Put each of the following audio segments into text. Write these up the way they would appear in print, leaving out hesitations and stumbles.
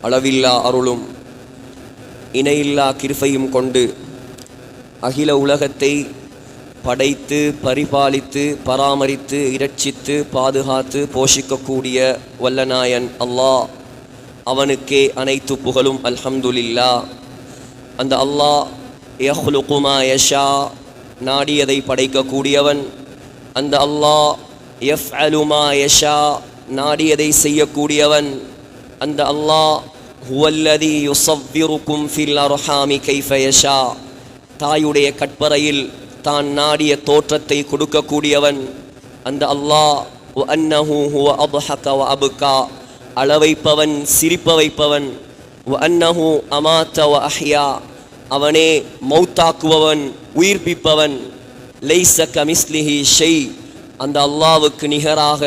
அளவில்லா அருளும் இணையில்லா கிருபையும் கொண்டு அகில உலகத்தை படைத்து பரிபாலித்து பராமரித்து இரட்சித்து பாதுகாத்து போஷிக்கக்கூடிய வல்லநாயன் அல்லாஹ், அவனுக்கே அனைத்து புகழும். அல்ஹம்துலில்லாஹ். அந்த அல்லாஹ் யஹ்லுகு மா யஷா, நாடியதை படைக்கக்கூடியவன். அந்த அல்லாஹ் யஃஅலு மா யஷா, நாடியதை செய்யக்கூடியவன். அந்த அல்லாஹ் ஹுவல்லதி யுஸவ்விருக்கும் ஃபில் அர்ஹாமி கைஃப யஷா, தாயுடைய கற்பறையில் தான் நாடிய தோற்றத்தை கொடுக்கக்கூடியவன். அந்த அல்லாஹ் வ அன்னஹு ஹுவ அத்ஹக வ அப்கா, அளவைப்பவன் சிரிப்ப வைப்பவன். வ அன்னஹு அமாத வ அஹ்யா, அவனே மௌத்தாக்குபவன் உயிர்ப்பிப்பவன். லைஸ கமிஸ்லிஹி ஷை, அந்த அல்லாஹ்வுக்கு நிகராக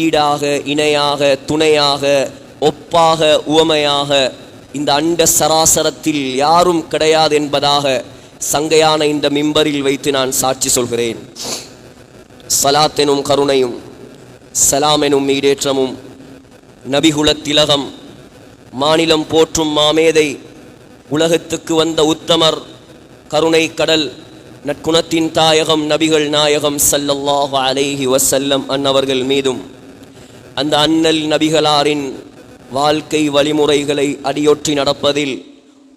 ஈடாக இணையாக துணையாக ஒப்பாக உவமையாக இந்த அண்ட சராசரத்தில் யாரும் கிடையாது என்பதாக சங்கையான இந்த மிம்பரில் வைத்து நான் சாட்சி சொல்கிறேன். ஸலாத் எனும் கருணையும் சலாம் எனும் ஈடேற்றமும் நபிகுலத் திலகம், மாநிலம் போற்றும் மாமேதை, உலகத்துக்கு வந்த உத்தமர், கருணை கடல், நற்குணத்தின் தாயகம் நபிகள் நாயகம் ஸல்லல்லாஹு அலைஹி வஸல்லம் அன்னவர்கள் மீதும் அந்த அண்ணல் நபிகளாரின் வாழ்க்கை வழிமுறைகளை அடியொற்றி நடப்பதில்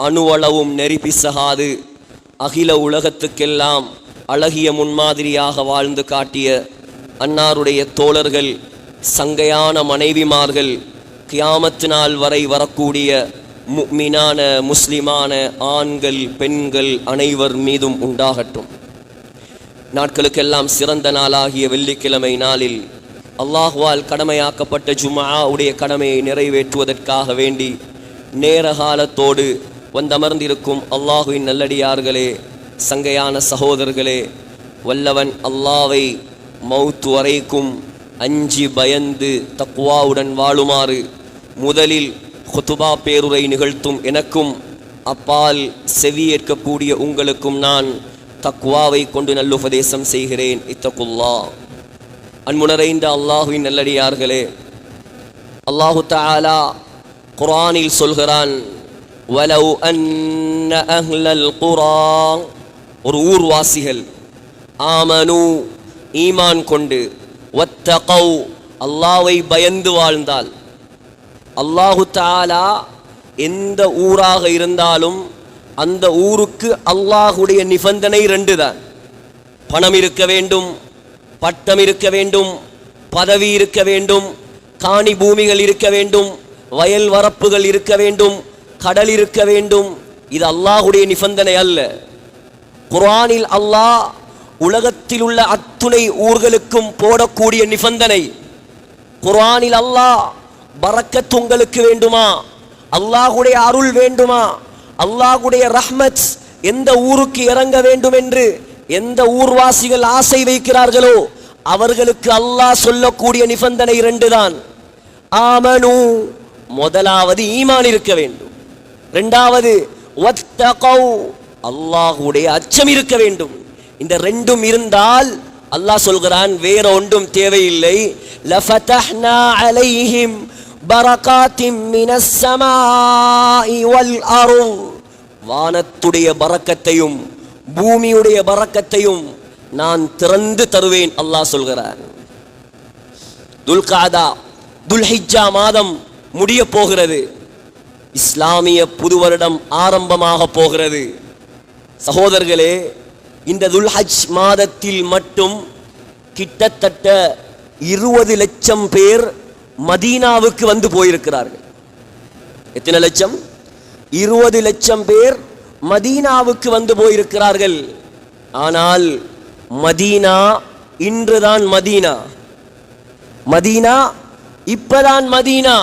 அணுவளவும் நெறிபிசகாது அகில உலகத்துக்கெல்லாம் அழகிய முன்மாதிரியாக வாழ்ந்து காட்டிய அன்னாருடைய தோழர்கள், சங்கையான மனைவிமார்கள், கியாமத்து நாள் வரை வரக்கூடிய முஃமினான முஸ்லிமான ஆண்கள் பெண்கள் அனைவர் மீதும் உண்டாகட்டும். நாட்களுக்கெல்லாம் சிறந்த நாளாகிய வெள்ளிக்கிழமை நாளில் அல்லாஹ்வால் கடமையாக்கப்பட்ட ஜும்ஆவுடைய கடமையை நிறைவேற்றுவதற்காக வேண்டி நேரகாலத்தோடு வந்தமர்ந்திருக்கும் அல்லாஹுவின் நல்லடியார்களே, சங்கையான சகோதரர்களே, வல்லவன் அல்லாவை மௌத்து வரைக்கும் அஞ்சி பயந்து தக்வாவுடன் வாழுமாறு முதலில் குதுபா பேருரை நிகழ்த்தும் எனக்கும் அப்பால் செவியேற்கக்கூடிய உங்களுக்கும் நான் தக்வாவை கொண்டு நல்லுபதேசம் செய்கிறேன். இத்தகுல்லாஹ். அன்புணரைந்த அல்லாஹுவின் நல்லடியார்களே, அல்லாஹு தஆலா குர்ஆனில் சொல்கிறான், வலவ் அன்ன அஹ்லல் குரா, ஒரு ஊர்வாசிகள், ஆமனு ஈமான் கொண்டு, வத்தகவ் அல்லாஹ்வை பயந்து வாழ்ந்தால். அல்லாஹு தஆலா எந்த ஊராக இருந்தாலும் அந்த ஊருக்கு அல்லாஹுடைய நிபந்தனை ரெண்டு தான். பணம் இருக்க வேண்டும், பட்டம் இருக்க வேண்டும், பதவி இருக்க வேண்டும், காணி பூமிகள் இருக்க வேண்டும், வயல் வரப்புகள் இருக்க வேண்டும், கடல் இருக்க வேண்டும். இது அல்லாஹுடைய நிபந்தனை அல்ல. குர்ஆனில் அல்லாஹ் உலகத்தில் உள்ள அத்துணை ஊர்களுக்கும் போடக்கூடிய நிபந்தனை. குர்ஆனில் அல்லாஹ் பரக்கத் உங்களுக்கு வேண்டுமா, அல்லாஹுடைய அருள் வேண்டுமா, அல்லாஹுடைய ரஹ்மத் எந்த ஊருக்கு இறங்க வேண்டும் என்று எந்த ஊர்வாசிகள் ஆசை வைக்கிறார்களோ அவர்களுக்கு அல்லாஹ் சொல்லக்கூடிய நிபந்தனை ரெண்டு தான். ஆமனு, முதலாவது ஈமான் இருக்க வேண்டும். இரண்டாவது வத்தகவ், அல்லாஹுடைய அச்சம் இருக்க வேண்டும். இந்த ரெண்டும் இருந்தால் அல்லாஹ் சொல்கிறான், வேற ஒன்றும் தேவையில்லை. லஃபதஹ்னா அலைஹிம் பரகாத்தின் மினஸ் ஸமாஇ வல் அர்த், வானத்துடைய பரக்கத்தையும் பூமியுடைய பரக்கத்தையும் நான் திறந்து தருவேன் அல்லாஹ் சொல்கிறான். துல்காதா துல்ஹிஜ்ஜா மாதம் முடிய போகிறது. இஸ்லாமிய புது வருடம் ஆரம்பமாக போகிறது. சகோதரர்களே, இந்த துல்ஹஜ் மாதத்தில் மட்டும் கிட்டத்தட்ட 20 லட்சம் பேர் மதீனாவுக்கு வந்து போயிருக்கிறார்கள். எத்தனை லட்சம்? 20 லட்சம் பேர் மதீனாவுக்கு வந்து போயிருக்கிறார்கள். ஆனால் மதீனா இன்றுதான் மதீனா. மதீனா இப்பதான் மதீனா.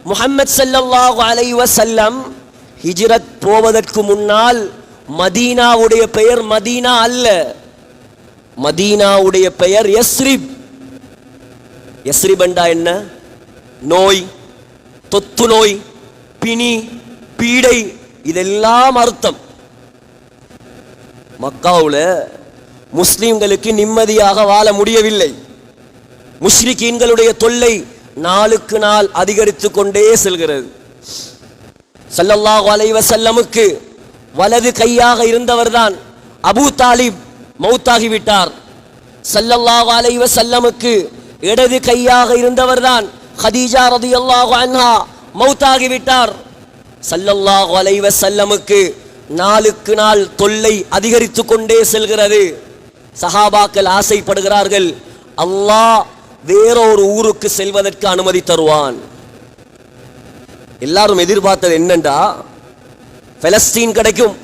முஹம்மது ஸல்லல்லாஹு அலைஹி வஸல்லம் ஹிஜ்ரத் போவதற்கு முன்னால் மதீனாவுடைய பெயர் மதீனா அல்ல. மதீனாவுடைய பெயர் யஸ்ரிப். யஸ்ரிப் என்றா என்ன? நோய், தொத்து நோய், பிணி, பீடை, இதெல்லாம் அர்த்தம். மக்காவுல முஸ்லிம்களுக்கு நிம்மதியாக வாழ முடியவில்லை. முஷ்ரிக்கீன்களுடைய தொல்லை நாளுக்கு நாள் அதிகரித்து கொண்டே செல்கிறது. ஸல்லல்லாஹு அலைஹி வஸல்லமுக்கு வலது கையாக இருந்தவர்தான் அபூ தாலிப், மௌத்தாகிவிட்டார். ஸல்லல்லாஹு அலைஹி வஸல்லமுக்கு இடது கையாக இருந்தவர்தான் ஹதீஜா ரலியல்லாஹு அன்ஹா, மௌத்தாகிவிட்டார். ஸல்லல்லாஹு அலைஹி வஸல்லமுக்கு நாளுக்கு நாள் தொல்லை அதிகரித்து கொண்டே செல்கிறது. சஹாபாக்கள் ஆசைப்படுகிறார்கள், அல்லாஹ் வேறொரு ஊருக்கு செல்வதற்கு அனுமதி தருவான். எல்லாரும் எதிர்பார்த்தது என்னண்டா, பலஸ்தீன் கிடைக்கும்,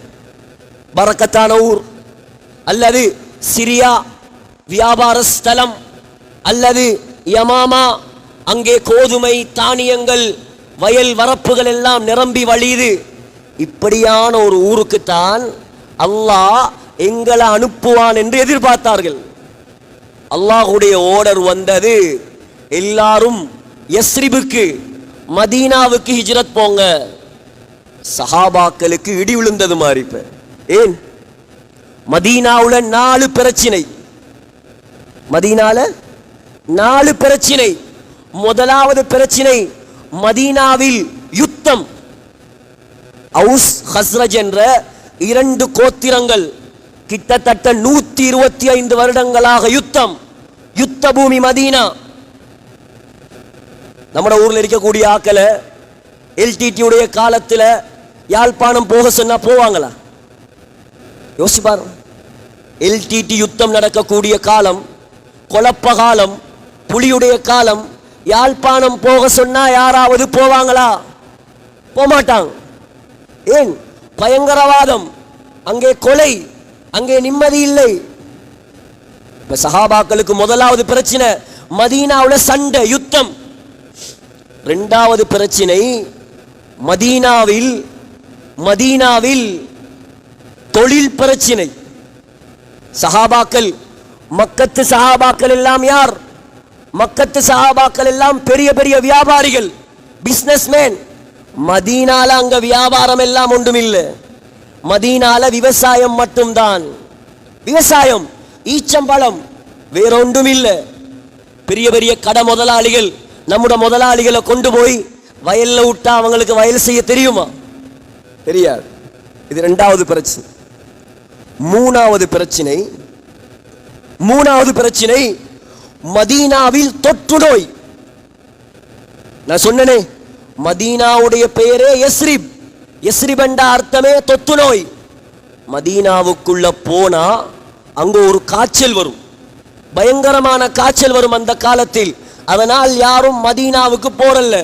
பரக்கத்தான ஊர், அல்லது சிரியா வியாபார ஸ்தலம், அல்லது யமாமா, அங்கே கோதுமை தானியங்கள் வயல் வரப்புகள் எல்லாம் நிரம்பி வழியுது. இப்படியான ஒரு ஊருக்குத்தான் அல்லாஹ் எங்களை அனுப்புவான் என்று எதிர்பார்த்தார்கள். அல்லாஹ்வுடைய ஓர்டர் வந்தது, எல்லாரும் யஸ்ரிபுக்கு, மதீனாவுக்கு ஹிஜ்ரத் போங்க. சஹாபாக்களுக்கு இடி விழுந்தது மாதிரி. இப்ப ஏன் மதீனாவுல 4 பிரச்சனை, மதீனால 4 பிரச்சனை. முதலாவது பிரச்சனை, மதீனாவில் யுத்தம். அவுஸ் ஹஸ்ரஜ் என்ற 2 கோத்திரங்கள் கிட்டத்தட்ட 125 வருடங்களாக யுத்தம். யுத்த பூமி மதீனா. நம்ம ஊர்ல இருக்கக்கூடிய ஆக்களை எல்டிடி உடைய காலத்துல யாழ்ப்பாணம் போக சொன்னா போவாங்களா? யோசிப்பார். எல்டிடி யுத்தம் நடக்கக்கூடிய காலம், குழப்ப காலம், புலியுடைய காலம். யாழ்ப்பாணம் போக சொன்னா யாராவது போவாங்களா? போகமாட்டாங்க. ஏன்? பயங்கரவாதம், அங்கே கொலை, அங்கே நிம்மதி இல்லை. இப்ப சஹாபாக்களுக்கு முதலாவது பிரச்சனை மதீனாவுல சண்டை, யுத்தம். இரண்டாவது பிரச்சனை, மதீனாவில் தொழில் பிரச்சனை. சஹாபாக்கள், மக்கத்து சஹாபாக்கள் எல்லாம் யார்? மக்கத்து சஹாபாக்கள் எல்லாம் பெரிய பெரிய வியாபாரிகள், பிசினஸ்மேன். மதீனால அங்க வியாபாரம் எல்லாம் ஒன்றும் இல்லை. மதீனால விவசாயம் மட்டும்தான். விவசாயம், ஈச்சம்பழம், வேற ஒன்றும் இல்லை. பெரிய பெரிய கடை முதலாளிகள் நம்முடைய முதலாளிகளை கொண்டு போய் வயல்ல விட்டா அவங்களுக்கு வயல் செய்ய தெரியுமா? தெரியாது. இது இரண்டாவது பிரச்சனை. மூணாவது பிரச்சனை மதீனாவில் தொற்று நோய். நான் சொன்னனே, மதீனாவுடைய பெயரே யஸ்ரிப். யஸ்ரிப் என்ற அர்த்தமே தொற்று நோய். மதீனாவுக்குள்ள போனா அங்க ஒரு காய்ச்சல் வரும், பயங்கரமான காய்ச்சல் வரும் அந்த காலத்தில். அதனால் யாரும் மதீனாவுக்கு போறல்ல.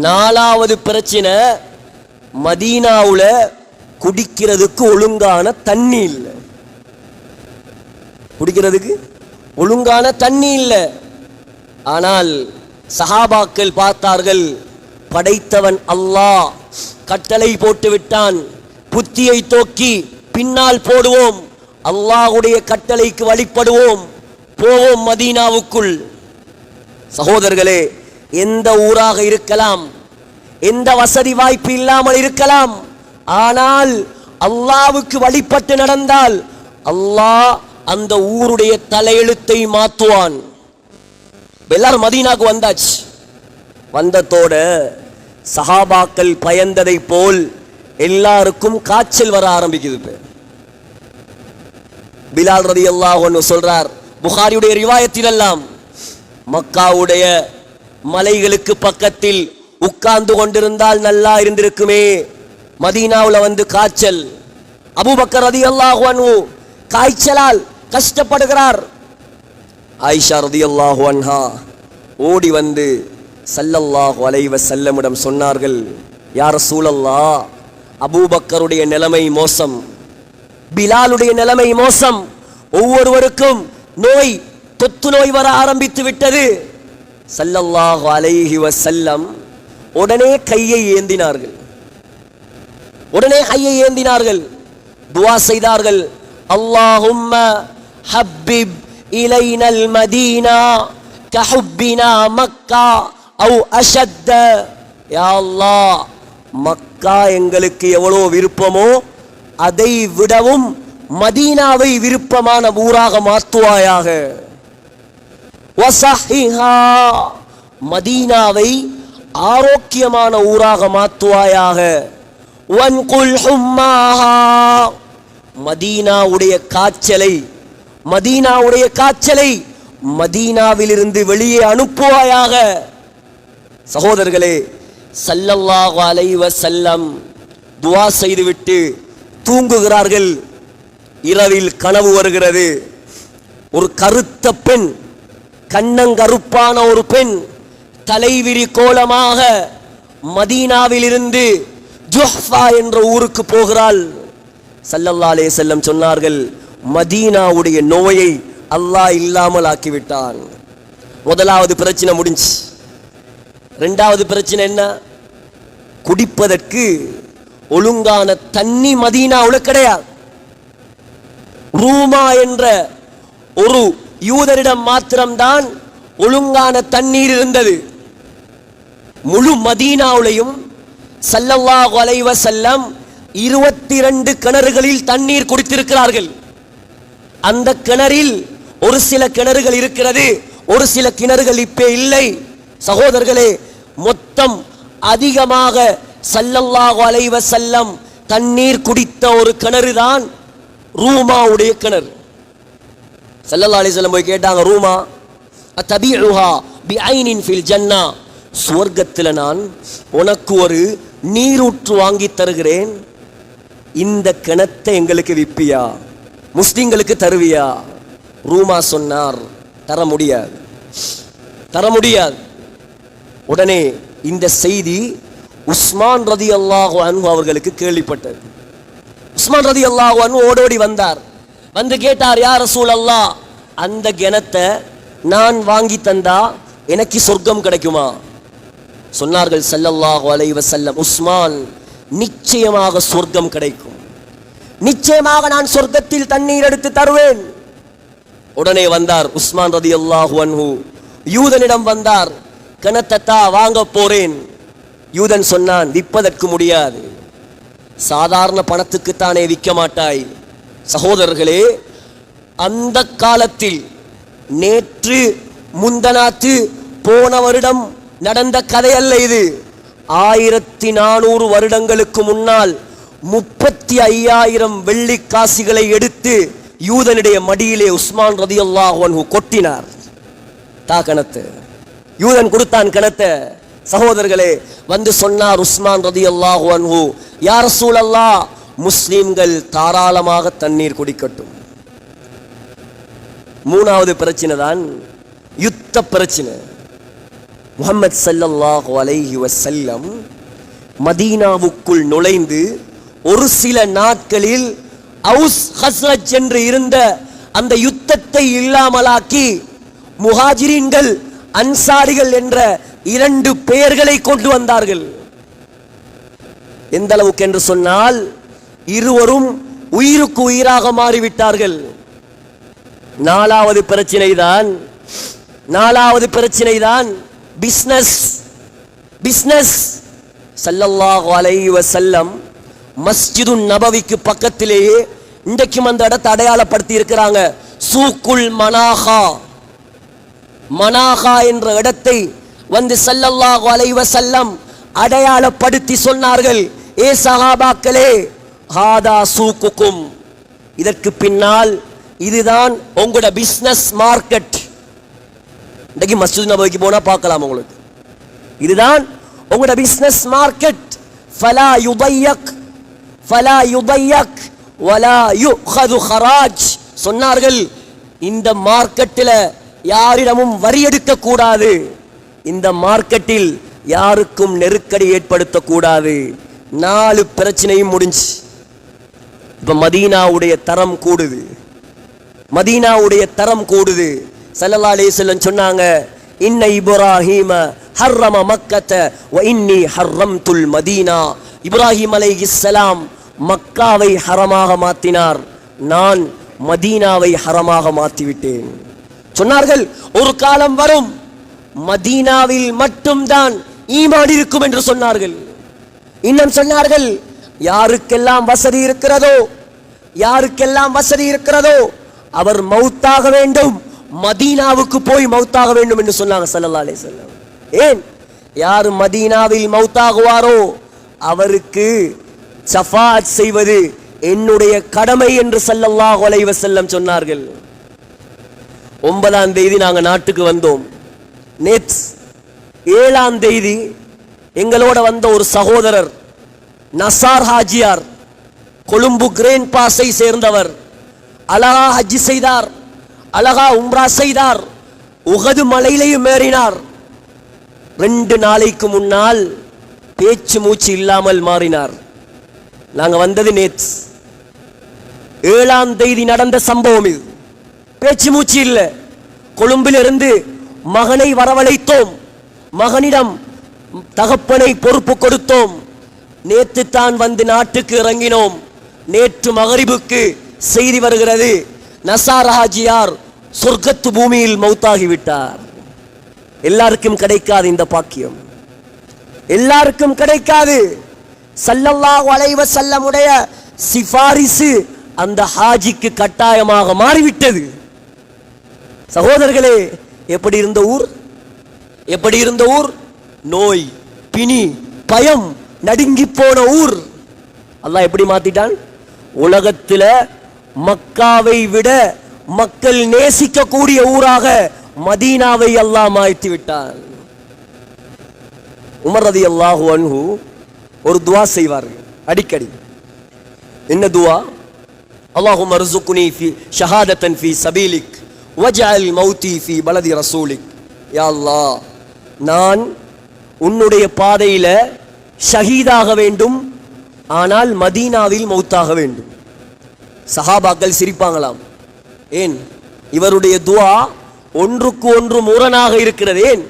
நாலாவது பிரச்சனை, மதீனாவுல குடிக்கிறதுக்கு ஒழுங்கான தண்ணி இல்லை. குடிக்கிறதுக்கு ஒழுங்கான தண்ணி இல்லை. ஆனால் சஹாபாக்கள் பார்த்தார்கள், படைத்தவன் அல்லாஹ் கட்டளை போட்டு விட்டான், புத்தியை தூக்கி பின்னால் போடுவோம், அல்லாஹ்வுடைய கட்டளைக்கு வழிபடுவோம், போவோம் மதீனாவுக்குள். சகோதரர்களே, எந்த ஊராக இருக்கலாம், எந்த வசதி வாய்ப்பு இல்லாமல் இருக்கலாம், ஆனால் அல்லாஹ்வுக்கு வழிபட்டு நடந்தால் அல்லாஹ் அந்த ஊருடைய தலையெழுத்தை மாற்றுவான். எல்லாரும் மதீனாக்கு வந்தாச்சு. வந்ததோட சஹாபாக்கள் பயந்ததை போல் எல்லாருக்கும் காய்ச்சல் வர ஆரம்பிக்குது. பிலால் ரலியல்லாஹு அன்ஹு சொல்றார், புகாரியுடைய ரிவாயத்தில் எல்லாம், மக்காவுடைய மலைகளுக்கு பக்கத்தில் உட்கார்ந்து கொண்டிருந்தால் நல்லா இருந்திருக்குமே, மதீனாவுல வந்து காய்ச்சல். அபூபக்கர் ரலியல்லாஹு அன்ஹு காய்ச்சலால் கஷ்டப்படுகிறார். ஆயிஷா ரலியல்லாஹு அன்ஹா ஓடி வந்து ஸல்லல்லாஹு அலைஹி வஸல்லமிடம் சொன்னார்கள், யா ரசூலல்லாஹ், அபூபக்கருடைய நிலைமை மோசம், பிலாலுடைய நிலைமை மோசம், ஒவ்வொருவருக்கும் நோய், தொத்து நோய் வர ஆரம்பித்து விட்டது. ஸல்லல்லாஹு அலைஹி வஸல்லம் உடனே கையை ஏந்தினார்கள், துஆ செய்தார்கள். அல்லாஹும்ம ஹப்பிப் இலைனல் மதீனா கஹுப்பினா மக்கா அவ் அஷத்த. யா அல்லாஹ், மக்கா எங்களுக்கு எவ்வளோ விருப்பமோ அதை விடவும் மதீனாவை விருப்பமான ஊராக மாற்றுவாயாக. வஸஹிஹா, மதீனாவை ஆரோக்கியமான ஊராக மாற்றுவாயாக. வன்குல் ஹும்மாஹா, மதீனாவுடைய காய்ச்சலை மதீனாவிலிருந்து வெளியே அனுப்புவாயாக. சகோதரர்களே, ஸல்லல்லாஹு அலைஹி வஸல்லம் துஆ செய்துவிட்டு தூங்குகிறார்கள். இரவில் கனவு வருகிறது. ஒரு கருத்த பெண், கண்ணங்கருப்பான ஒரு பெண் தலைவிரி கோலமாக மதீனாவிலிருந்து ஜுஹ்ஃபா என்ற ஊருக்கு போகிறாள். ஸல்லல்லாஹு அலைஹி வஸல்லம் சொன்னார்கள், மதீனாவுடைய நோயை அல்லாஹ் இல்லாமல் ஆக்கிவிட்டான். முதலாவது பிரச்சனை முடிஞ்சு. இரண்டாவது பிரச்சனை என்ன? குடிப்பதற்கு ஒழுங்கான தண்ணி மதீனாவுல கிடையாது. ரூமா என்ற ஒரு யூதரிடம் மாத்திரம்தான் ஒழுங்கான தண்ணீர் இருந்தது. முழு மதீனாவுலையும் ஸல்லல்லாஹு அலைஹி வஸல்லம் 22 கிணறுகளில் தண்ணீர் குடித்திருக்கிறார்கள். அந்த கிணறில் ஒரு சில கிணறுகள் இருக்கிறது, ஒரு சில கிணறுகள் இப்ப இல்லை. சகோதரர்களே, மொத்தம் அதிகமாக ஸல்லல்லாஹு அலைஹி வஸல்லம் தண்ணீர் குடித்த ஒரு கிணறு தான் ரூமாவுடைய கிணறு. ஸல்லல்லாஹு அலைஹி வஸல்லம் போய் கேட்டாங்க, ரூமா அத்தபிஉஹா பிஐனின் ஃபில் ஜன்னா, சுவர்க்கத்தில் நான் உனக்கு ஒரு நீரூற்று வாங்கி தருகிறேன், இந்த கிணத்தை எங்களுக்கு விப்பியா, முஸ்லிம்களுக்கு தருவியா? ரூமா சொன்னார், தர முடியாது. உடனே இந்த செய்தி உஸ்மான் ரலியல்லாஹு அன்ஹு அவர்களுக்கு கேள்விப்பட்டது. உஸ்மான் ரலியல்லாஹு அன்ஹு ஓடோடி வந்தார். வந்து கேட்டார், யா ரசூலல்லாஹ், அந்த கிணத்தை நான் வாங்கி தந்தா எனக்கு சொர்க்கம் கிடைக்குமா? சொன்னார்கள் ஸல்லல்லாஹு அலைஹி வஸல்லம், உஸ்மான், நிச்சயமாக சொர்க்கம் கிடைக்கும், நிச்சயமாக நான் சொர்க்கத்தில் தண்ணீர் எடுத்து தருவேன். உடனே வந்தார் உஸ்மான் ரலியல்லாஹு அன்ஹு, யூதனிடம் வந்தார், கிணத்தா வாங்க போறேன். யூதன் சொன்னான், விற்பதற்கு முடியாது, சாதாரண பணத்துக்குத்தானே விற்க மாட்டாய். சகோதரர்களே, அந்த காலத்தில் நேற்று முந்தனாத்து போன வருடம் நடந்த கதை அல்ல இது. 1400 வருடங்களுக்கு முன்னால் 35,000 வெள்ளி காசுகளை எடுத்து யூதனுடைய மடியிலே உஸ்மான் ரலியல்லாஹு அன்ஹு கொட்டினார். கிணத்து யூதன் கொடுத்தான் கிணத்தை. சகோதரர்களே, வந்து சொன்னார் உஸ்மான் ரலியல்லாஹு அன்ஹு, யா ரசூலல்லாஹ், முஸ்லிம்கள் தாராளமாக தண்ணீர் குடிக்கட்டும். மூணாவது பிரச்சனை தான் யுத்த பிரச்சனை. முஹம்மது ஸல்லல்லாஹு அலைஹி வஸல்லம் மதீனாவுக்குள் நுழைந்து ஒரு சில நாட்களில் அவுஸ் ஹஸ்ரஜ் என்று இருந்த அந்த யுத்தத்தை இல்லாமலாக்கி முஹாஜிரீன்கள் அன்சாரிகள் என்ற 2 பெயர்களை கொண்டு வந்தார்கள். எந்த அளவுக்கு என்று சொன்னால், இருவரும் உயிருக்கு உயிராக மாறிவிட்டார்கள். நாலாவது பிரச்சனை தான் பிஸ்னஸ். ஸல்லல்லாஹு அலைஹி வஸல்லம் மஸ்ஜிதுன் நபவிக்கு பக்கத்திலேயே இன்றைக்கும் அந்த இடத்தை அடையாளப்படுத்தி இருக்கிறாங்க. சூக்குல் மனாகா என்ற இடத்தை வந்து ஸல்லல்லாஹு அலைஹி வஸல்லம் அடையாளப்படுத்தி சொன்னார்கள், ஏ சஹாபாக்களே, ஹாதா சூக்குக்கும், இதற்கு பின்னால் இதுதான் உங்களோட பிசினஸ் மார்க்கெட். இன்றைக்கு மஸ்ஜித் நபவிக்கு போனா பார்க்கலாம் உங்களுக்கு, இதுதான் உங்களோட பிசினஸ் மார்க்கெட். ஃபலா யுதையக் வலா யுഖது ஹராஜ் சொன்னார்கள். இந்த மார்க்கெட்டில் யாரிடமும் வரி எடுக்க கூடாது, இந்த மார்க்கெட்டில் யாருக்கும் நெருக்கடி ஏற்படுத்தக்கூடாது. 4 பிரச்சனையும் முடிஞ்சு. இப்ப மதீனாவுடைய தரம் கூடுது. ஸல்லல்லாஹு அலைஹி வஸல்லம் சொன்னாங்க, இன்ன இப்ராஹீம ஹர்ரம மக்கத்த வ இன்னி ஹர்ரம்துல் மதீனா. இப்ராஹிம் அலைஹிஸ்ஸலாம் மக்காவை ஹரமாக மாற்றினார், நான் மதீனாவை ஹரமாக மாற்றிவிட்டேன். சொன்னார்கள், ஒரு காலம் வரும் மதீனாவில் மட்டும்தான் ஈமான் இருக்கும் என்று சொன்னார்கள். இன்னும் சொன்னார்கள், யாருக்கெல்லாம் வசதி இருக்கிறதோ அவர் மௌத்தாக வேண்டும், மதீனாவுக்கு போய் மௌத்தாக வேண்டும் என்று சொன்னாங்க ஸல்லல்லாஹு அலைஹி வஸல்லம். ஏன்? யார் மதீனாவில் மௌத்தாகுவாரோ அவருக்கு ஷஃபாஅத் செய்வது என்னுடைய கடமை என்று ஸல்லல்லாஹு அலைஹி வஸல்லம் சொன்னார்கள். 9ஆம் தேதி நாங்க நாட்டுக்கு வந்தோம். நேற்று 7ஆம் தேதி எங்களோட வந்த ஒரு சகோதரர் நசார் ஹாஜியார், கொழும்பு கிரேன் பாஸை சேர்ந்தவர், அழகா ஹஜ் செய்தார், அழகா உம்ரா செய்தார், உஹது மலையிலையும் ஏறினார். 2 நாளைக்கு முன்னால் பேச்சு மூச்சு இல்லாமல் மாறினார். நாங்க வந்தது நேற்று 7ஆம் தேதி நடந்த சம்பவம் இது. பேச்சு மூச்சு இல்லை. கொழும்பிலிருந்து மகனை வரவழைத்தோம், மகனிடம் தகப்பனை பொறுப்பு கொடுத்தோம். நேற்று தான் வந்து நாட்டுக்கு இறங்கினோம். நேற்று மகரிபுக்கு செய்தி வருகிறது, நசார் ஹாஜியார் சொர்க்கத்து பூமியில் மௌத்தாகிவிட்டார். எல்லாருக்கும் கிடைக்காது இந்த பாக்கியம், எல்லாருக்கும் கிடைக்காது. ஸல்லல்லாஹு அலைஹி வஸல்லம் உடைய சிபாரிசு அந்த ஹாஜிக்கு கட்டாயமாக மாறிவிட்டது. சகோதரர்களே, எப்படி இருந்த ஊர், எப்படி இருந்த ஊர், நோய் பிணி பயம் நடுங்கி போன ஊர் அல்லாஹ் எப்படி மாத்திட்டான். உலகத்தில் மக்காவை விட மக்கள் நேசிக்கக்கூடிய ஊராக மதீனாவை அல்லாஹ் மாற்றி விட்டான். உமர் ரலியல்லாஹு அன்ஹு ஒரு துவா செய்வார்கள் அடிக்கடி. என்ன துவா? அல்லாஹும்ம அர்ஸுக்னி ஃபீ ஷஹாதத்தன் ஃபீ சபீலிக் வஜஅல் மௌதி ஃபீ பலதி ரசூலிக். யா அல்லாஹ், நான் உன்னுடைய பாதையில ஷஹீதாக வேண்டும், ஆனால் மதீனாவில் மௌத்தாக வேண்டும். சஹாபாக்கள் சிரிப்பாங்களாம். ஏன்? இவருடைய துவா ஒன்றுக்கு ஒன்று முரணாக இருக்கிறது. ஏன்?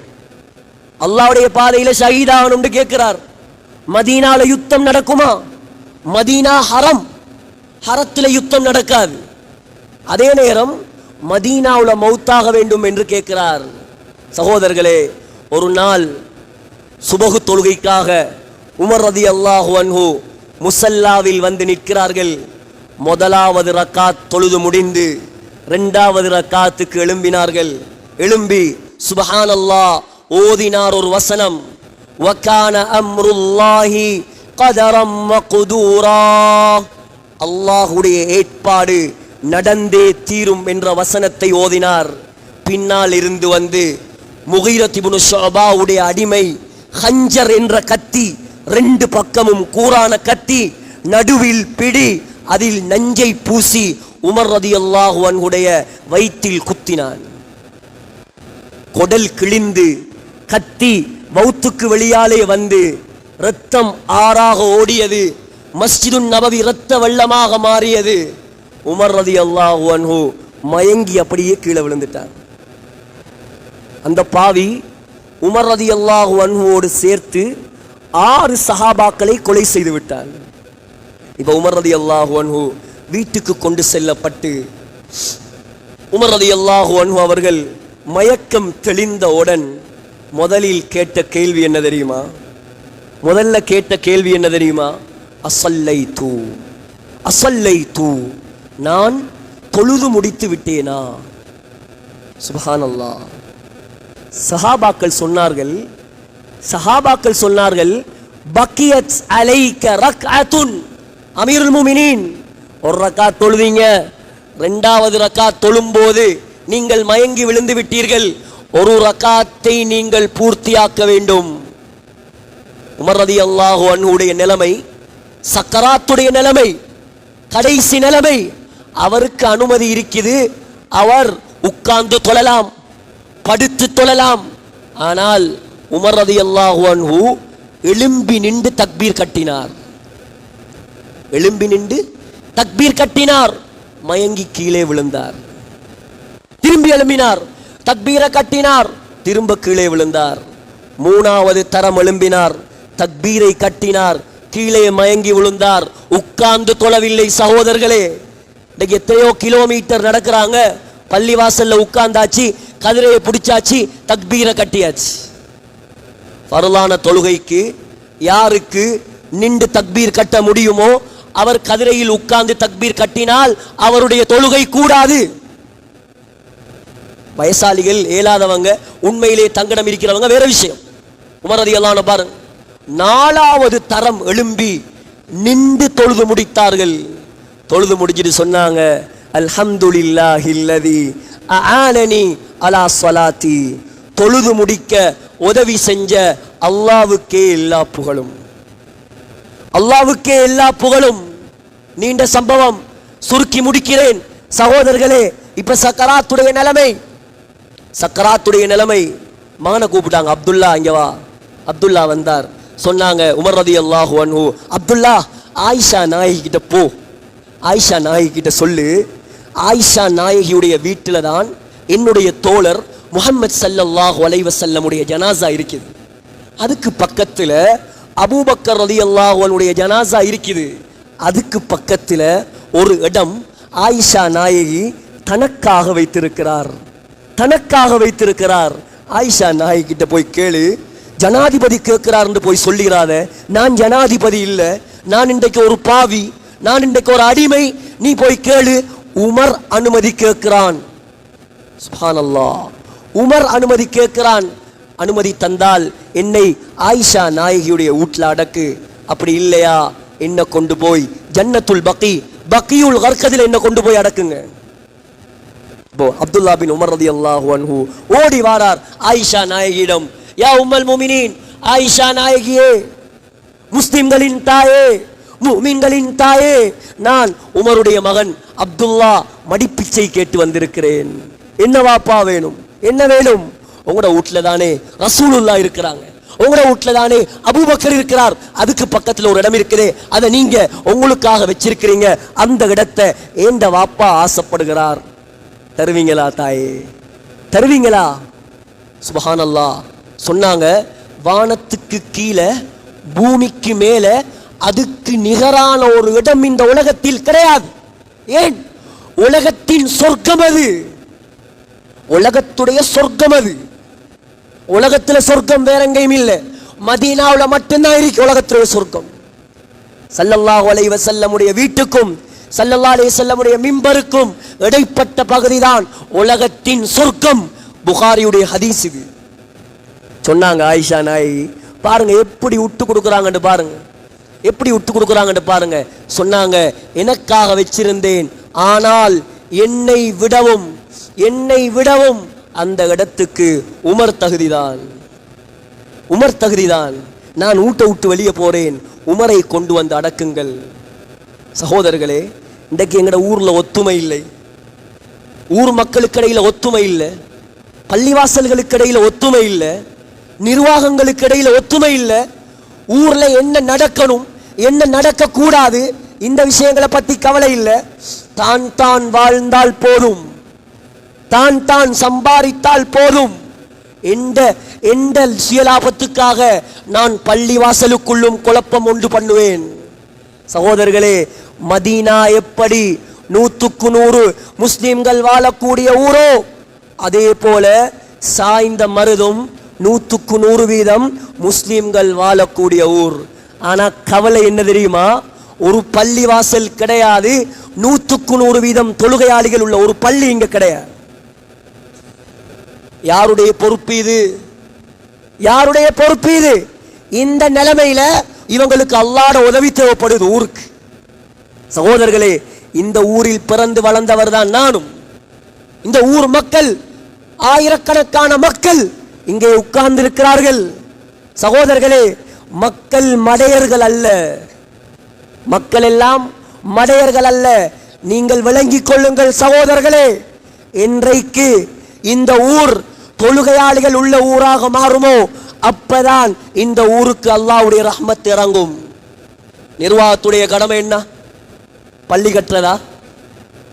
அல்லாஹ்வுடைய பாதையில ஷஹீதாகணும்னு கேட்கிறார். மதீனால யுத்தம் நடக்குமா? மதீனா ஹரம், ஹரத்தில் யுத்தம் நடக்காது. அதே நேரம் மதீனாவுல மௌத்தாக வேண்டும் என்று கேட்கிறார். சகோதரர்களே, ஒரு நாள் சுபஹு தொழுகைக்காக உமர் ரலியல்லாஹு அன்ஹு முஸல்லாவில் வந்து நிற்கிறார்கள். முதலாவது ரக்காத் தொழுது முடிந்து 2வது ரக்காத்துக்கு எழும்பினார்கள். எழும்பி சுப்ஹானல்லாஹ் ஓதினார் ஒரு வசனம், வகான அம்ருல்லாஹி கதரம் மக்தூரா. அல்லாஹ்வுடைய ஏற்பாடு நடந்தே தீரும் என்ற வசனத்தை ஓதினார். பின்னால் இருந்து வந்து முகீரத் இப்னு ஷுஅபாவுடைய அடிமை ஹஞ்சர் என்ற கத்தி, 2 பக்கமும் கூரான கத்தி, நடுவில் பிடி, அதில் நஞ்சை பூசி உமர் ரலியல்லாஹு அன்ஹுடைய வயிற்றில் குத்தினான். கொடல் கிழிந்து கத்தி வௌத்துக்கு வெளியாலே வந்து இரத்தம் ஆறாக ஓடியது. மஸ்ஜிதுன் நபவி இரத்த வெள்ளமாக மாறியது. உமர் ரலியல்லாஹு அன்ஹு மயங்கி அப்படியே கீழே விழுந்துட்டார். அந்த பாவி உமர் ரலியல்லாஹு அன்ஹுவோடு சேர்த்து 6 சஹாபாக்களை கொலை செய்து விட்டார். இப்ப உமர் ரலியல்லாஹு அன்ஹு வீட்டுக்கு கொண்டு செல்லப்பட்டு உமர் ரலியல்லாஹு அன்ஹு அவர்கள் மயக்கம் தெளிந்தவுடன் முதலில் கேட்ட கேள்வி என்ன தெரியுமா? முதல்ல கேட்ட கேள்வி என்ன தெரியுமா? அஸல்லைது அஸல்லைது, நான் தொழுது முடித்து விட்டேனா? சுப்ஹானல்லாஹ். சஹாபாக்கள் சொன்னார்கள் பக்கியத் அலைக ரக்அத்துன். அமீருல் முஃமினீன், ஒரு ரக்காத் தொழுவீங்க, 2வது ரக்காத் தொழும்போது நீங்கள் மயங்கி விழுந்து விட்டீர்கள், ஒரு ரக்காத்தை நீங்கள் பூர்த்தியாக்க வேண்டும். உமர் ரலியல்லாஹு அன்ஹுடைய நிலைமை சக்கராத்துடைய நிலைமை, கடைசி நிலைமை. அவருக்கு அனுமதி இருக்குது, அவர் உட்கார்ந்து தொழலாம், படுத்து தொழலாம். ஆனால் உமர் ரலியல்லாஹு அன்ஹு எழும்பி நின்று தக்பீர் கட்டினார். எழும்பி நின்று தக்பீர் கட்டினார். மயங்கி கீழே விழுந்தார். திரும்பி எழும்பினார், தக்பீரை கட்டினார், திரும்ப கீழே விழுந்தார். 3வது தரம் எழும்பினார், தக்பீரை கட்டினார், கீழே மயங்கி விழுந்தார். உட்கார்ந்து தொழவில்லை. சகோதரர்களே, இன்னைக்கு எத்தனையோ கிலோமீட்டர் நடக்கிறாங்க, பள்ளிவாசல்ல உட்கார்ந்தாச்சு, கதிரையை பிடிச்சாச்சு, தக்பீரை கட்டியாச்சு. ஃபர்லான தொழுகைக்கு யாருக்கு நின்று தக்பீர் கட்ட முடியுமோ அவர் கதிரையில் உட்கார்ந்து தக்பீர் கட்டினால் அவருடைய தொழுகை கூடாது. வயசாளிகள், ஏலாதவங்க, உண்மையிலே தங்கடம் இருக்கிறவங்க வேற விஷயம். உமர் ரலியல்லாஹு அன்ஹு பாருங்க, 4வது தரம் எழும்பி நின்று தொழுது முடித்தார்கள். தொழுது முடிச்சிட்டு சொன்னாங்க, அல்ஹம்துலில்லாஹில்லதி அஆனனி அலா ஸலாத்தி. தொழுது முடிக்க உதவி செஞ்ச அல்லாஹ்வுக்கே எல்லா புகழும், அல்லாஹ்வுக்கே எல்லா புகழும். நீண்ட சம்பவம், சுருக்கி முடிக்கிறேன் சகோதரர்களே. இப்ப சக்கராத்துடைய நிலைமை, சக்கராத்துடைய நிலைமை. மகனை கூப்பிட்டாங்க, அப்துல்லா இங்க வா. அப்துல்லா வந்தார். சொன்னாங்க உமர் ரலியல்லாஹு அன்ஹு, அப்துல்லா ஆயிஷா நாயகி கிட்ட போ, ஆயிஷா நாயகி கிட்ட சொல்லு, ஆயிஷா நாயகியுடைய வீட்டில் தான் என்னுடைய தோழர் முஹம்மது ஸல்லல்லாஹு அலைஹி வஸல்லமுடைய ஜனாசா இருக்குது. அதுக்கு பக்கத்துல அபூபக்கர் ரலியல்லாஹு அன்ஹுடைய ஜனாசா இருக்குது. அதுக்கு பக்கத்துல ஒரு இடம் ஆயிஷா நாயகி தனக்காக வைத்திருக்கிறார், தனக்காக வைத்திருக்கிறார். ஆயிஷா நாயகி கிட்ட போய் கேளு, ஜனாதிபதி கேட்கிறார் என்று போய் சொல்லுகிறாத. நான் ஜனாதிபதி இல்லை, நான் இன்றைக்கு ஒரு பாவி, நான் இன்றைக்கு ஒரு அடிமை. நீ போய் கேளு. உமர் அனுமதி கேட்கிறான். சுப்ஹானல்லாஹ், உமர் அனுமதி கேட்கிறான். அனுமதி தந்தால் என்னை ஆயிஷா நாயகியுடைய வீட்டில் அடக்கு, அப்படி இல்லையா என்ன கொண்டு போய் ஜன்னத்துல் பக்கி, பக்கியுல் கர்கதில் என்ன கொண்டு போய் அடக்குங்க. அப்துல்லா பின் உமர் ரலியல்லாஹு அன்ஹு ஓடி வாரார் ஆயிஷா நாயகியிடம். யா உம்மல் முஃமினீன், ஆயிஷா நாயகியே, முஸ்லிம்களின் தாயே, முஃமின்களின் தாயே, நான் உமருடைய மகன் அப்துல்லா மடிப்பிச்சை கேட்டு வந்திருக்கிறேன். என்ன வாப்பா வேணும், என்ன வேணும்? உங்களோட வீட்டுல தானே ரசூலுல்லாஹ் இருக்கிறாங்க, உங்களோட வீட்டுல தானே அபூபக்கர் இருக்கிறார், அதுக்கு பக்கத்துல ஒரு இடம் இருக்குதே, அதை நீங்க உங்களுக்காக வச்சிருக்கிறீங்க, அந்த இடத்தை ஏண்ட வாப்பா ஆசைப்படுகிறார். தருவீங்களா தாயே, தருவீங்களா? சுப்ஹானல்லாஹ். சொன்னாங்க, வானத்துக்கு கீழே பூமிக்கு மேல அதுக்கு நிகரான ஒரு இடம் இந்த உலகத்தில் கிடையாது. ஏன்? உலகத்தின் சொர்க்கம் அது, உலகத்துடைய சொர்க்கம் அது. உலகத்துல சொர்க்கம் வேற எங்கேயும் இல்லை, மதீனாவுல மட்டும்தான் இருக்கு உலகத்துடைய சொர்க்கம். ஸல்லல்லாஹு அலைஹி வஸல்லமுடைய வீட்டுக்கும் ஸல்லல்லாஹு அலைஹி வஸல்லமுடைய மிம்பருக்கும் இடைப்பட்ட பகுதி தான் உலகத்தின் சொர்க்கம். புகாரியுடைய ஹதீஸ் இது. சொன்னாங்க ஆயிஷா நாயகி, பாருங்க எப்படி விட்டு கொடுக்குறாங்கன்னு பாருங்க, எப்படி விட்டு கொடுக்குறாங்கன்னு பாருங்க. சொன்னாங்க, எனக்காக வச்சிருந்தேன், ஆனால் என்னை விடவும் அந்த இடத்துக்கு உமர் தகுதிதான், உமர் தகுதிதான். நான் ஊட்ட விட்டு வெளியே போறேன், உமரை கொண்டு வந்து அடக்குங்கள். சகோதரர்களே, இன்றைக்கு எங்கட ஊர்ல ஒத்துமை இல்லை, ஊர் மக்களுக்கு இடையில ஒத்துமை இல்லை, பள்ளிவாசல்களுக்கு இடையில ஒத்துமை இல்லை, நிர்வாகங்களுக்கு இடையில ஒத்துமை இல்லை. ஊர்ல என்ன நடக்கணும், என்ன நடக்க கூடாது, இந்த விஷயங்களை பத்தி கவலை இல்லை. தான் தான் வாழ்ந்தால் போதும், தான் தான் சம்பாதித்தால் போதும் என்ற சுயலாபத்துக்காக நான் பள்ளிவாசலுக்குள்ளும் குழப்பம் ஒன்று பண்ணுவேன். சகோதரர்களே, மதீனா எப்படி 100க்கு 100 முஸ்லிம்கள் வாழக்கூடிய ஊரோ, அதே போல சாய்ந்த மருதும் 100க்கு 100% முஸ்லிம்கள் வாழக்கூடிய ஊர். ஆனா கவலை என்ன தெரியுமா? ஒரு பள்ளி வாசல் கிடையாது, 100க்கு 100% தொழுகையாளிகள் உள்ள ஒரு பள்ளி இங்க கிடையாது. யாருடைய பொறுப்பு இது? யாருடைய பொறுப்பு இது? இந்த நிலைமையில இவங்களுக்கு அல்லாஹ்வுடைய உதவி தேவைப்படுது ஊருக்கு. சகோதரர்களே, இந்த ஊரில் பிறந்து வளர்ந்தவர் தான் நானும். இந்த ஊர் மக்கள், ஆயிரக்கணக்கான மக்கள் இங்கே உட்கார்ந்து இருக்கிறார்கள். சகோதரர்களே, மக்கள் மடையர்கள் அல்ல, மக்கள் எல்லாம் மடையர்கள் அல்ல. நீங்கள் விளங்கிக் கொள்ளுங்கள் சகோதரர்களே. என்றைக்கு இந்த ஊர் தொழுகையாளிகள் உள்ள ஊராக மாறுமோ, அப்பதான் இந்த ஊருக்கு அல்லாஹ்வுடைய ரஹ்மத் இறங்கும். நிர்வாகத்துடைய கடமை என்ன? பள்ளி கட்டுறதா,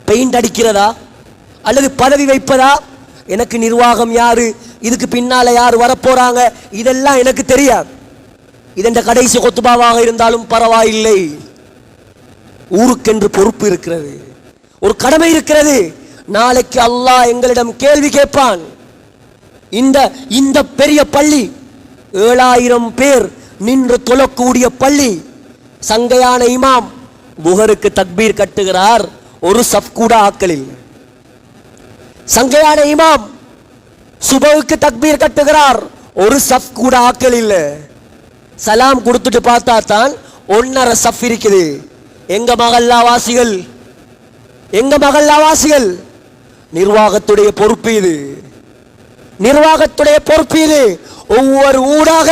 பெயிண்ட் அடிக்கிறதா, அல்லது பதவி வைப்பதா? எனக்கு நிர்வாகம் யாரு, இதுக்கு பின்னால யார் வரப்போறாங்க, இதெல்லாம் எனக்கு தெரியாது. இதென்ற கடைசி கொத்துபாவாக இருந்தாலும் பரவாயில்லை. ஊருக்கென்று பொறுப்பு இருக்கிறது, ஒரு கடமை இருக்கிறது. நாளைக்கு அல்லாஹ் எங்களிடம் கேள்வி கேட்பான். இந்த பெரிய பள்ளி, 7000 பேர் நின்று தொழக்கூடிய பள்ளி, சங்கையான இமாம் புகருக்கு தக்பீர் கட்டுகிறார், ஒரு சஃப் கூட ஆக்களில். சங்கையான இமாம் சுபவுக்கு தக்பீர் கட்டுகிறார், ஒரு சஃப் கூட ஆக்கள் இல்லை. சலாம் கொடுத்துட்டு பார்த்தா தான் 1.5 சஃப் இருக்குது. எங்க மகல்லாவாசிகள், எங்க மகல்லாவாசிகள், நிர்வாகத்துடைய பொறுப்பு இது, நிர்வாகத்துடைய பொறுப்பு இது. ஒவ்வொரு ஊடாக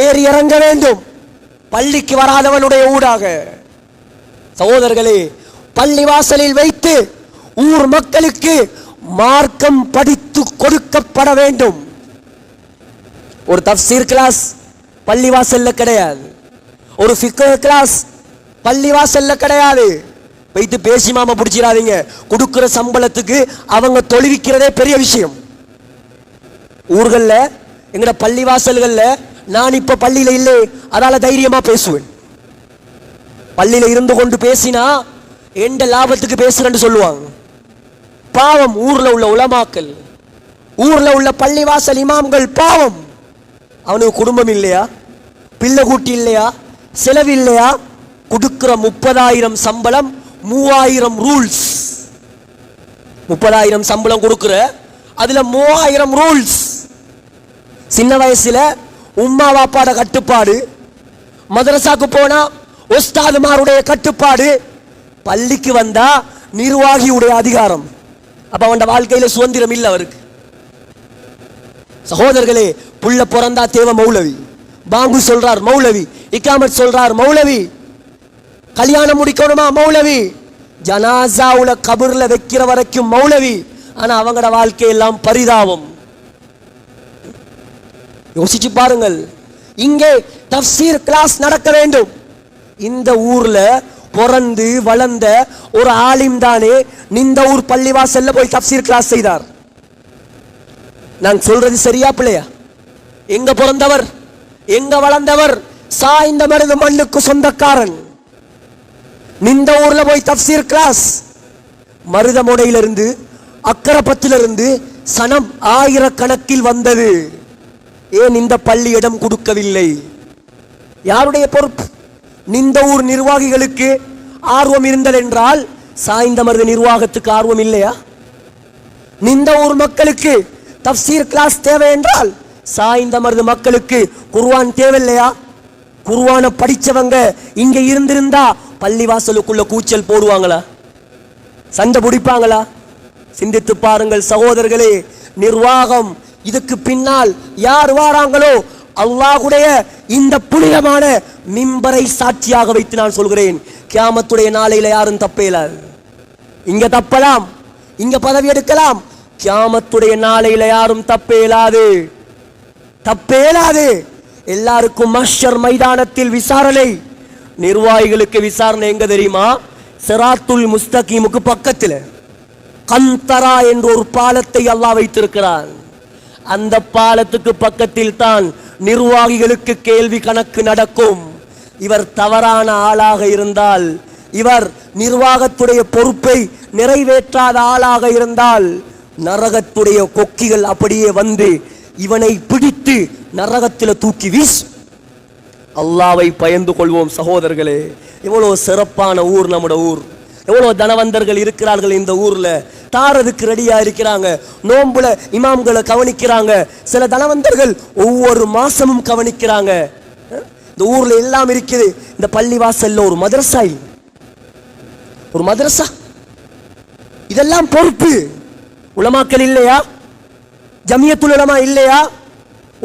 ஏறி இறங்க வேண்டும், பள்ளிக்கு வராதவனுடைய ஊடாக. சகோதரர்களே, பள்ளிவாசலில் வைத்து ஊர் மக்களுக்கு மார்க்கம் படித்து கொடுக்கப்பட வேண்டும். ஒரு தஃப்சீர் கிளாஸ் பள்ளிவாசல்ல கிடையாது, ஒரு ஃபிக்ஹ் கிளாஸ் பள்ளிவாசல்ல கிடையாது. வைத்து பேசி மாமா பிடிச்சிடாதீங்க. கொடுக்கிற சம்பளத்துக்கு அவங்க தொழுவிக்கிறதே பெரிய விஷயம். ஊர்கள்ல எங்கட பள்ளிவாசல்கள்ல, நான் இப்ப பள்ளியில இல்லை அதால தைரியமா பேசுவேன். பள்ளியில இருந்து கொண்டு பேசினா எந்த லாபத்துக்கு பேசுறேன்னு சொல்லுவாங்க. பாவம் ஊர்ல உள்ள உலமாக்கள், ஊர்ல உள்ள பள்ளிவாசல் இமாம்கள் பாவம். அவனுக்கு குடும்பம் இல்லையா, பிள்ளை கூட்டி இல்லையா, செலவு இல்லையா? கொடுக்கிற 30,000 சம்பளம் 3000 ரூல்ஸ். 30,000 சம்பளம் கொடுக்கிற, அதுல 3000 ரூல்ஸ். சின்ன வயசுல உம்மா வாப்பாட கட்டுப்பாடு, மதரசாக்கு போனா உஸ்தாதுமாருடைய கட்டுப்பாடு, பள்ளிக்கு வந்தா நிர்வாகியுடைய அதிகாரம். அப்ப அவன் வாழ்க்கையில சுதந்திரம் இல்லை அவருக்கு. சகோதரர்களே, புள்ள பிறந்தா தேவை மௌலவி, பாங்கு சொல்றார் மௌலவி, இக்காமத் சொல்றார் மௌலவி, கல்யாணம் முடிக்கணுமா மௌலவி, ஜனாசாவுல கபர்ல வைக்கிற வரைக்கும் மௌலவி. ஆனா அவங்களோட வாழ்க்கை எல்லாம் பரிதாபம். யோசிச்சு பாருங்கள். இங்கே தஃப்சீர் கிளாஸ் நடக்க வேண்டும். இந்த ஊர்ல பிறந்து வளர்ந்த ஒரு ஆலிம் தானே இந்த ஊர் பள்ளிவாசல்ல போய் தஃப்சீர் கிளாஸ் செய்தார். நான் சொல்றது சரியா பிள்ளையா? எங்க பிறந்தவர், எங்க வளர்ந்தவர், சாய்ந்த மருது மண்ணுக்கு சொந்தக்காரன். இந்த ஊர்ல போய் தஃப்சீர் கிளாஸ். மருதமுடையிலிருந்து அக்கரப்பத்திலிருந்து சனம் 1000 கணக்கில் வந்தது. ஏன் இந்த பள்ளி இடம் கொடுக்கவில்லை? யாருடைய பொறுப்பு? இந்த ஊர் நிர்வாகிகளுக்கு ஆர்வம் இருந்தது என்றால் சாய்ந்த மருது நிர்வாகத்துக்கு ஆர்வம் இல்லையா? இந்த ஊர் மக்களுக்கு தஃப்சீர் கிளாஸ் தேவை என்றால் சாய்ந்த மருது மக்களுக்கு குர்ஆன் தேவையில்லையா? குர்ஆன படிச்சவங்க இங்க இருந்திருந்தா பள்ளிவாசலுக்குள்ள கூச்சல் போடுவாங்களா? சண்டை பிடிப்பாங்களா? சிந்தித்து பாருங்கள் சகோதரர்களே. நிர்வாகம், இதுக்கு பின்னால் யார் வாராங்களோ அல்லாஹ்வுடைய இந்த புனிதமான மிம்பரை சாட்சியாக வைத்து நான் சொல்கிறேன், கியாமத்துடைய நாளையில யாரும் தப்பேலாது. இங்க தப்பலாம், இங்க பதவி எடுக்கலாம், கியாமத்துடைய நாளையில யாரும் தப்பேலாது, தப்பேலாது. எல்லாருக்கும் மஹ்ஷர் மைதானத்தில் விசாரணை. நிர்வாகிகளுக்கு விசாரணை எங்க தெரியுமா? சிராத்துல் முஸ்தகீமுக்கு பக்கத்துல கந்தரா என்ற ஒரு பாலத்தை அல்லாஹ் வைத்திருக்கிறான். அந்த பாலத்துக்கு பக்கத்தில் தான் நிர்வாகிகளுக்கு கேள்வி கணக்கு நடக்கும். இவர் தவறான ஆளாக இருந்தால், இவர் நிர்வாகத்துடைய பொறுப்பை நிறைவேற்றாத ஆளாக இருந்தால் நரகத்துடைய கொக்கிகள் அப்படியே வந்து இவனை பிடித்து நரகத்தில் தூக்கி வீசு. அல்லாவை பயந்து கொள்வோம் சகோதரர்களே. எவ்வளவு சிறப்பான ஊர் நம்முடைய ஊர். எவ்வளவு தனவந்தர்கள் இருக்கிறார்கள் இந்த ஊர்ல. தாரதுக்கு ரெடியா இருக்கிறாங்க. நோம்புல இமாம்களை கவனிக்கிறாங்க. சில தனவந்தர்கள் ஒவ்வொரு மாசமும் கவனிக்கிறாங்க. இந்த ஊர்ல எல்லாம் இருக்குது. இந்த பள்ளிவாசல்ல ஒரு மதரசா, ஒரு மதரசா, இதெல்லாம் பொறுப்பு. உலமாக்கள் இல்லையா? ஜமியத்துல் உலமா இல்லையா?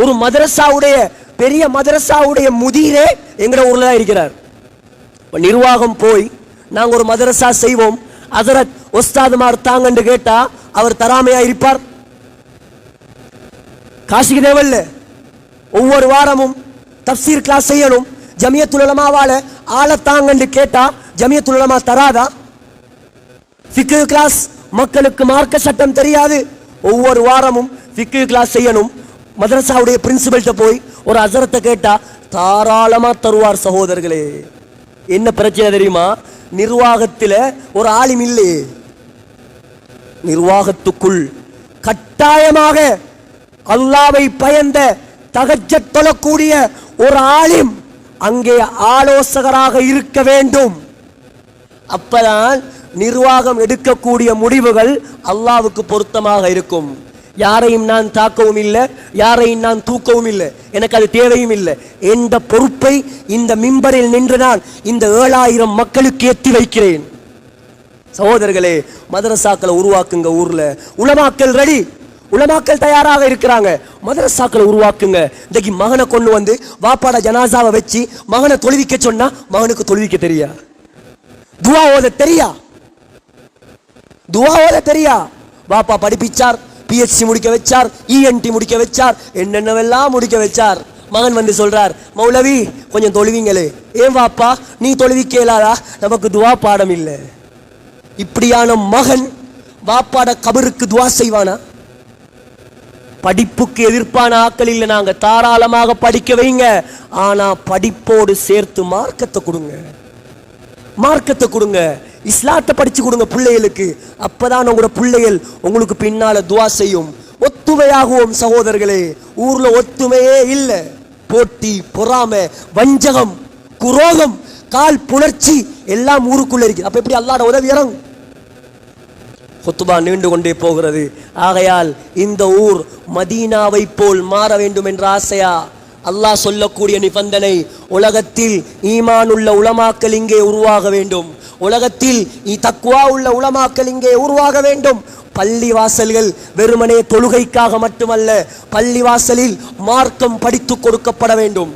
ஒரு மதரசாவுடைய, பெரிய மதரசாவுடைய முதீரே எங்கட ஊர்ல தான் இருக்கிறார். நிர்வாகம் போய் நாங்க ஒரு மதரசா செய்வோம், ஹஜரத் உஸ்தாதுமார் தாங்கன்னு கேட்டா அவர் தராமையா இருப்பார்? காசிக்கு தேவல்ல. ஒவ்வொரு வாரமும் தஃப்சீர் கிளாஸ் செய்யணும். ஜமியத்துல் உலமாவால ஆள தாங்கன்னு கேட்டா ஜமியத்துல் உலமா தராதா? ஃபிக்ஹ் கிளாஸ், மக்களுக்கு மார்க்க சட்டம் தெரியாது. ஒவ்வொரு வாரமும் ஃபிக்ஹ் கிளாஸ் செய்யணும். மதரசாவுடைய பிரின்சிபல்கிட்ட போய் ஒரு ஹஜரத்தை கேட்டா தாராளமா தருவார். சகோதரர்களே, என்ன பிரச்சனை தெரியுமா? நிர்வாகத்தில் ஒரு ஆலிம் இல்லையே. நிர்வாகத்துக்குள் கட்டாயமாக அல்லாஹ்வை பயந்த தஹஜ்ஜத் தொழக்கூடிய ஒரு ஆலிம் அங்கே ஆலோசகராக இருக்க வேண்டும். அப்பதான் நிர்வாகம் எடுக்கக்கூடிய முடிவுகள் அல்லாஹ்வுக்கு பொருத்தமாக இருக்கும். யாரையும் நான் தாக்கவும் இல்லை, யாரையும் நான் தூக்கவும் இல்லை, எனக்கு அது தேவையும் இல்லை. என்ற பொறுப்பை இந்த மிம்பரில் நின்று நான் இந்த 7000 மக்களுக்கு எத்தி வைக்கிறேன். சகோதரர்களே, மதரசாக்களை உருவாக்குங்க. ஊர்ல உலமாக்கள் ரெடி, உலமாக்கள் தயாராக இருக்கிறாங்க. மதரசாக்களை உருவாக்குங்க. இன்றைக்கு மகனை கொண்டு வந்து வாப்பாட ஜனாசாவை வச்சு மகனை தொழுவிக்க சொன்னா மகனுக்கு தொழுவிக்க தெரியா, துவா ஓத தெரியா, துவா ஓத தெரியா. வாப்பா படிப்பிச்சார், PhD முடிக்க வச்சார், ENT முடிக்க வச்சார், என்னென்னவெல்லாம் முடிக்க வச்சார். மகன் வந்து சொல்றார், மௌலவி கொஞ்சம் தொழுவிங்களே. ஏன் வாப்பா நீ தொழுவிக்கலாதா, நமக்கு துவா பாடம் இல்லை. இப்படியான மகன் வாப்பாட கபருக்கு துவா செய்வானா? படிப்புக்கு எதிர்ப்பான ஆக்கள் இல்லை, நாங்க தாராளமாக படிக்க வைங்க. ஆனா படிப்போடு சேர்த்து மார்க்கத்தை கொடுங்க, மார்க்கத்தை கொடுங்க, இஸ்லாத்தை படிச்சு கொடுங்க பிள்ளைகளுக்கு. அப்பதான் உங்களோட பிள்ளைகள் உங்களுக்கு பின்னால துவா செய்யும். ஒத்துமையாகுவோம் சகோதரர்களே. ஊர்ல ஒத்துமையே இல்லை. போட்டி, பொறாமை, வஞ்சகம், குரோகம், கால் புணர்ச்சி எல்லாம் ஊருக்குள்ள இருக்கு. அப்ப எப்படி அல்லாஹ்வோட உதவி இறங்கும்? குத்துபா நீண்டு கொண்டே போகிறது. ஆகையால் இந்த ஊர் மதீனாவை போல் மாற வேண்டும் என்ற ஆசையா? அல்லாஹ் சொல்லக்கூடிய நிபந்தனை, உலகத்தில் ஈமான் உள்ள உலமாக்கள் இங்கே உருவாக வேண்டும், உலகத்தில் தக்வா உள்ள உலமாக்கள் இங்கே உருவாக வேண்டும். பள்ளி வாசல்கள் வெறுமனே தொழுகைக்காக மட்டுமல்ல, பள்ளிவாசலில் மார்க்கம் படித்து கொடுக்கப்பட வேண்டும்,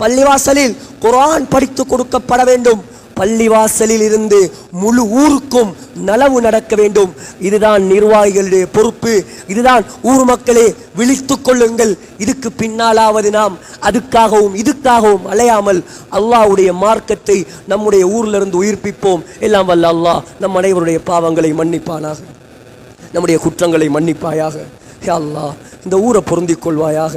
பள்ளிவாசலில் குர்ஆன் படித்து கொடுக்கப்பட வேண்டும், பள்ளிவாசலில் இருந்து முழு ஊருக்கும் நலவு நடக்க வேண்டும். இதுதான் நிர்வாகிகளுடைய பொறுப்பு. இதுதான் ஊர் மக்களே விழித்துக் கொள்ளுங்கள். இதுக்கு பின்னாலாவது நாம் அதுக்காகவும் இதுக்காகவும் அலையாமல் அல்லாஹ்வுடைய மார்க்கத்தை நம்முடைய ஊர்ல இருந்து உயிர்ப்பிப்போம். எல்லாம் வல்ல அல்லாஹ் நம் அனைவருடைய பாவங்களை மன்னிப்பானாக, நம்முடைய குற்றங்களை மன்னிப்பாயாக. யா அல்லாஹ் இந்த ஊரை பொருந்திக் கொள்வாயாக.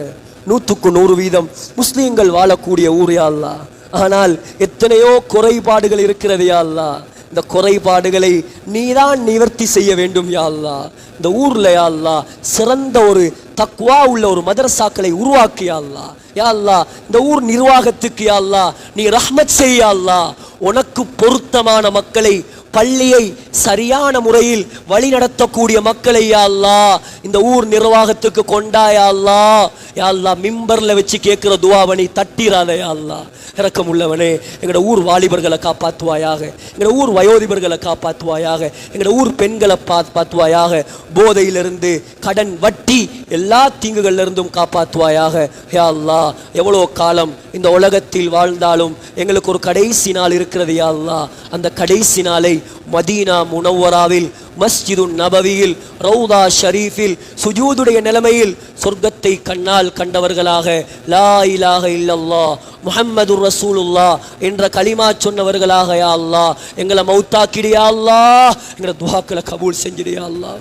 100க்கு 100% முஸ்லீம்கள் வாழக்கூடிய ஊர் யா அல்லாஹ். ஆனால் எத்தனையோ குறைபாடுகள் இருக்கிறது யா அல்லாஹ். இந்த குறைபாடுகளை நீதான் நிவர்த்தி செய்ய வேண்டும் யா அல்லாஹ். இந்த ஊர்ல யா அல்லாஹ் சிறந்த ஒரு தக்வா உள்ள ஒரு மதரசாக்களை உருவாக்கு யா அல்லாஹ். யா அல்லாஹ் இந்த ஊர் நிர்வாகத்துக்கு யா அல்லாஹ் நீ ரஹ்மத் செய் யா அல்லாஹ். உனக்கு பொருத்தமான மக்களை, பள்ளியை சரியான முறையில் வழி நடத்தக்கூடிய மக்களை யா அல்லாஹ் இந்த ஊர் நிர்வாகத்துக்கு கொண்டா யா அல்லாஹ். யா அல்லாஹ் மிம்பர்ல வச்சு கேட்கிற துவாவை நீ தட்டிராத யா அல்லாஹ். இரக்கம் உள்ளவனே, எங்களோட ஊர் வாலிபர்களை காப்பாற்றுவாயாக, எங்களோட ஊர் வயோதிபர்களை காப்பாற்றுவாயாக, எங்களோட ஊர் பெண்களை காப்பாற்றுவாயாக, போதையிலிருந்து, கடன், வட்டி எல்லா தீங்குகள்ல இருந்தும் காப்பாற்றுவாயாக. யா அல்லாஹ் எவ்வளோ காலம் இந்த உலகத்தில் வாழ்ந்தாலும் எங்களுக்கு ஒரு கடைசி நாள் இருக்கிறது யா அல்லாஹ். அந்த கடைசி நாளை மதீனா முனவ்வராவில், மஸ்ஜிது நபவியில், ரவுதா ஷரீஃபில் சுஜூதுடைய நிலைமையில் சொர்க்கத்தை கண்ணால் கண்டவர்களாக, லா இலாஹ இல்லல்லாஹ் முஹம்மதுர் ரசூலுல்லாஹ் என்ற கலிமா சொன்னவர்களாக யா அல்லாஹ் எங்களை மௌத்தாக்கிடு யா அல்லாஹ். எங்களை துஆக்களை கபூல் செஞ்சிடு யா அல்லாஹ்.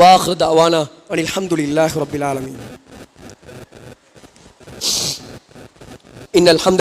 வாஹிரு தஅவானா அனில் ஹம்துலில்லாஹி ரப்பில் ஆலமீன். இன்னல் ஹம்த